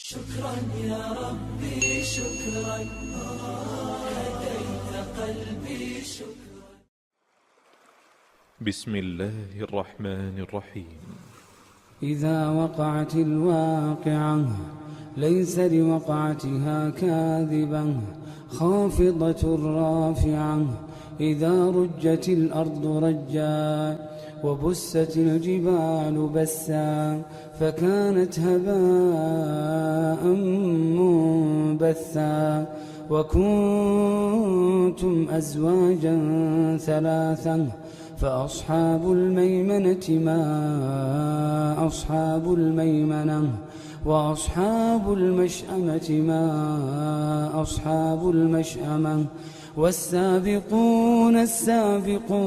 شكرا يا ربي شكرا، هديت قلبي شكرا. بسم الله الرحمن الرحيم. إذا وقعت الواقعة ليس لوقعتها كاذبة خافضة رافعة، إذا رجت الأرض رجا وبست الجبال بسا فكانت هباء منبثا، وكنتم أزواجا ثلاثا فأصحاب الميمنة ما أصحاب الميمنة، وأصحاب المشأمة ما أصحاب المشأمة، والسابقون السابقون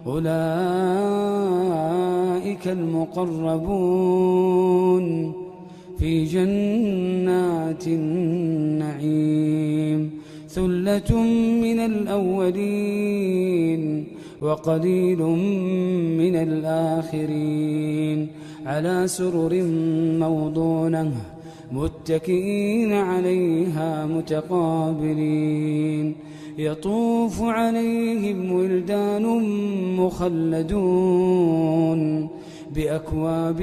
أولئك المقربون في جنات النعيم. ثلة من الأولين وقليل من الآخرين، على سرر موضونة متكئين عليها متقابلين، يطوف عليهم ولدان مخلدون بأكواب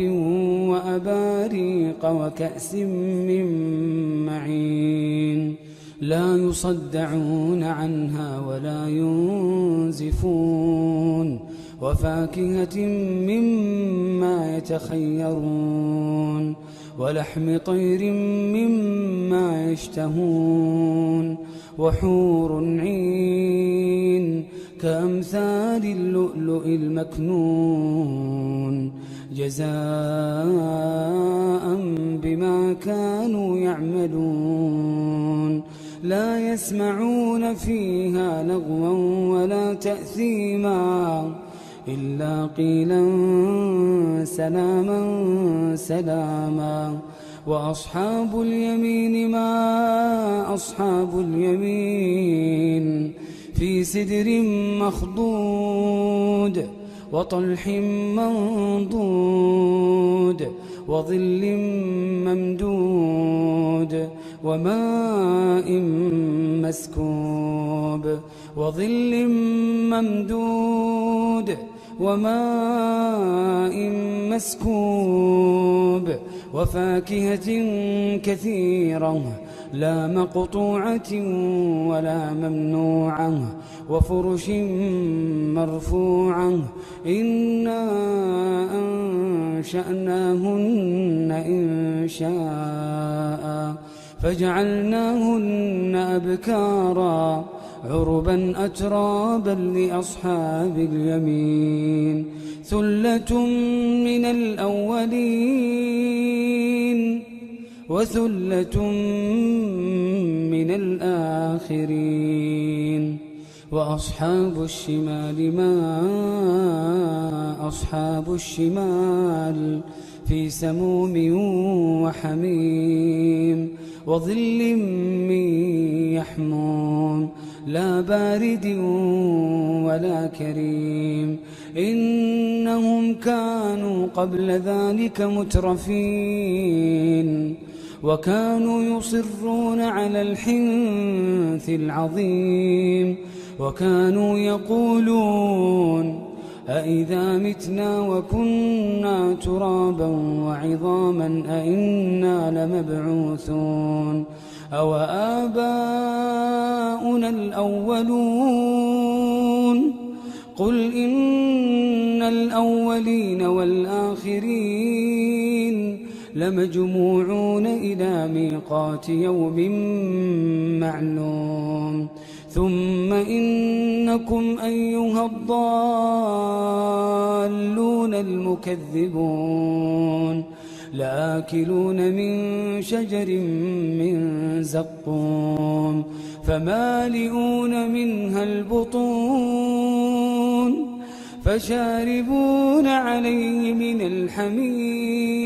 وأباريق وكأس من معين، لا يصدعون عنها ولا ينزفون، وفاكهة مما يتخيرون، ولحم طير مما يشتهون، وحور عين كأمثال اللؤلؤ المكنون، جزاء بما كانوا يعملون. لا يسمعون فيها لغوا ولا تأثيما، إلا قيلا سلاما سلاما. وأصحاب اليمين ما أصحاب اليمين، في سدر مخضود وطلح منضود وظل ممدود وماء مسكوب وظل ممدود وماء مسكوب، وفاكهة كثيرة لا مقطوعة ولا ممنوعة، وفرش مرفوعة. إنا أنشأناهن إنشاء فجعلناهن أبكارا عربا أترابا لأصحاب اليمين. ثلة من الأولين وثلة من الآخرين. وأصحاب الشمال ما أصحاب الشمال، في سموم وحميم وظل من يحموم، لا بارد ولا كريم. إنهم كانوا قبل ذلك مترفين، وكانوا يصرون على الحنث العظيم، وكانوا يقولون أإذا متنا وكنا ترابا وعظاما أإنا لمبعوثون أو آباؤنا الأولون. قل إن الأولين والآخرين لمجموعون إلى ميقات يوم معلوم. ثم إنكم أيها الضالون المكذبون لآكلون من شجر من زقوم فمالئون منها البطون فشاربون عليه من الحميم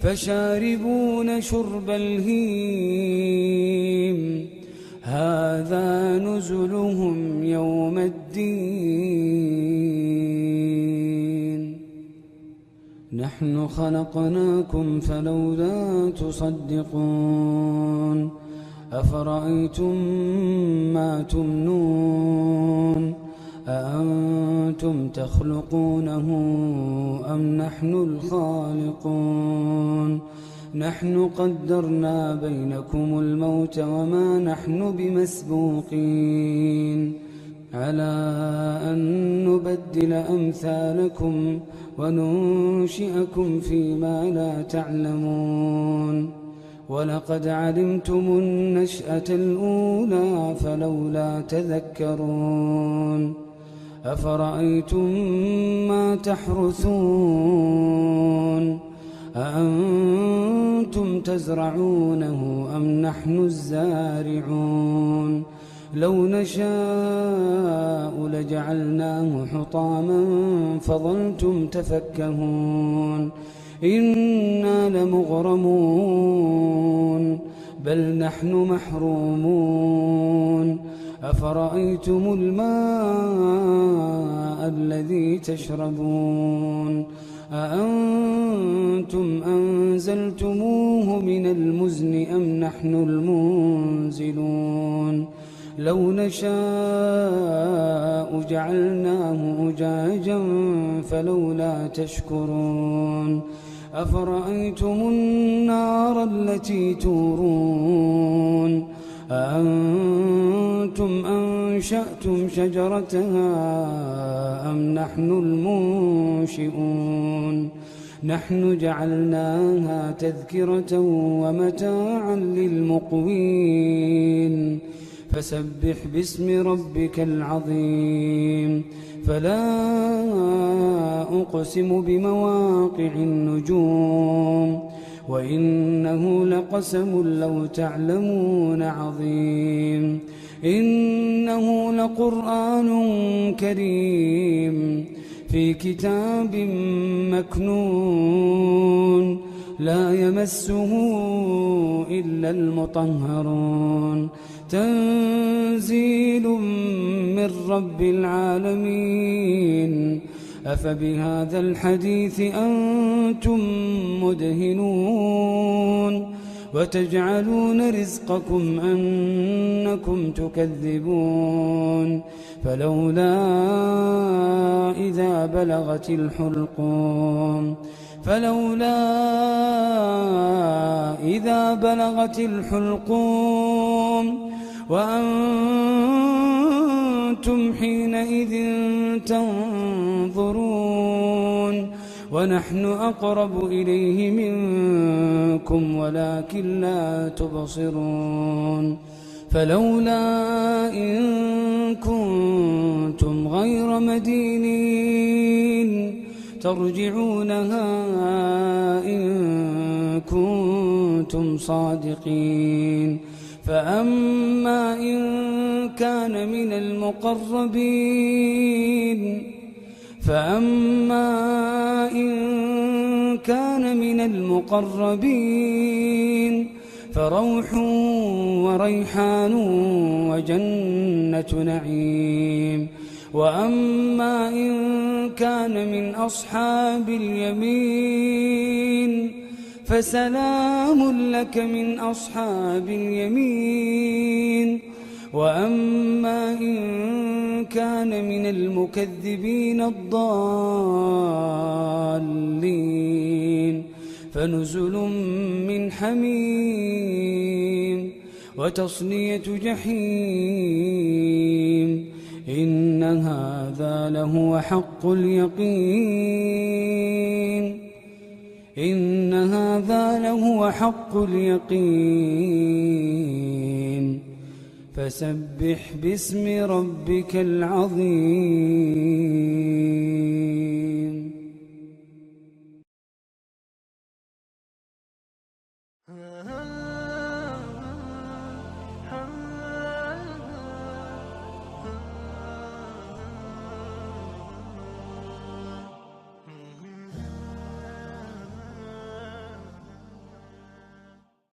فشاربون شرب الهيم هذا نزلهم يوم الدين نحن خلقناكم فلولا تصدقون أفرأيتم ما تمنون أأنتم تخلقونه أم نحن الخالقون نحن قدرنا بينكم الموت وما نحن بمسبوقين على أن نبدل أمثالكم وننشئكم فيما لا تعلمون ولقد علمتم النشأة الأولى فلولا تذكرون أفرأيتم ما تحرثون أأنتم تزرعونه أم نحن الزارعون لو نشاء لجعلناه حطاما فظلتم تفكهون إنا لمغرمون بل نحن محرومون أفرأيتم الماء الذي تشربون أأنتم أنزلتموه من المزن أم نحن المنزلون لو نشاء جعلناه أجاجا فلولا تشكرون أفرأيتم النار التي تورون أأنتم أنشأتم شجرتها أم نحن المنشئون نحن جعلناها تذكرة ومتاعا للمقوين فسبح باسم ربك العظيم فلا أقسم بمواقع النجوم وإنه لقسم لو تعلمون عظيم إنه لقرآن كريم في كتاب مكنون لا يمسه إلا المطهرون تنزيل من رب العالمين أفبهذا الحديث أنتم مدهنون وتجعلون رزقكم أنكم تكذبون فلولا إذا بلغت الحلقوم وأنتم حينئذ تنظرون ونحن أقرب إليه منكم ولكن لا تبصرون فلولا إن كنتم غير مدينين ترجعونها إن كنتم صادقين فأما إن كان من المقربين فروح وريحان وجنة نعيم وأما إن كان من أصحاب اليمين فسلام لك من أصحاب اليمين وأما إن كان من المكذبين الضالين فنزل من حميم وتصلية جحيم إن هذا لهو حق اليقين فسبح باسم ربك العظيم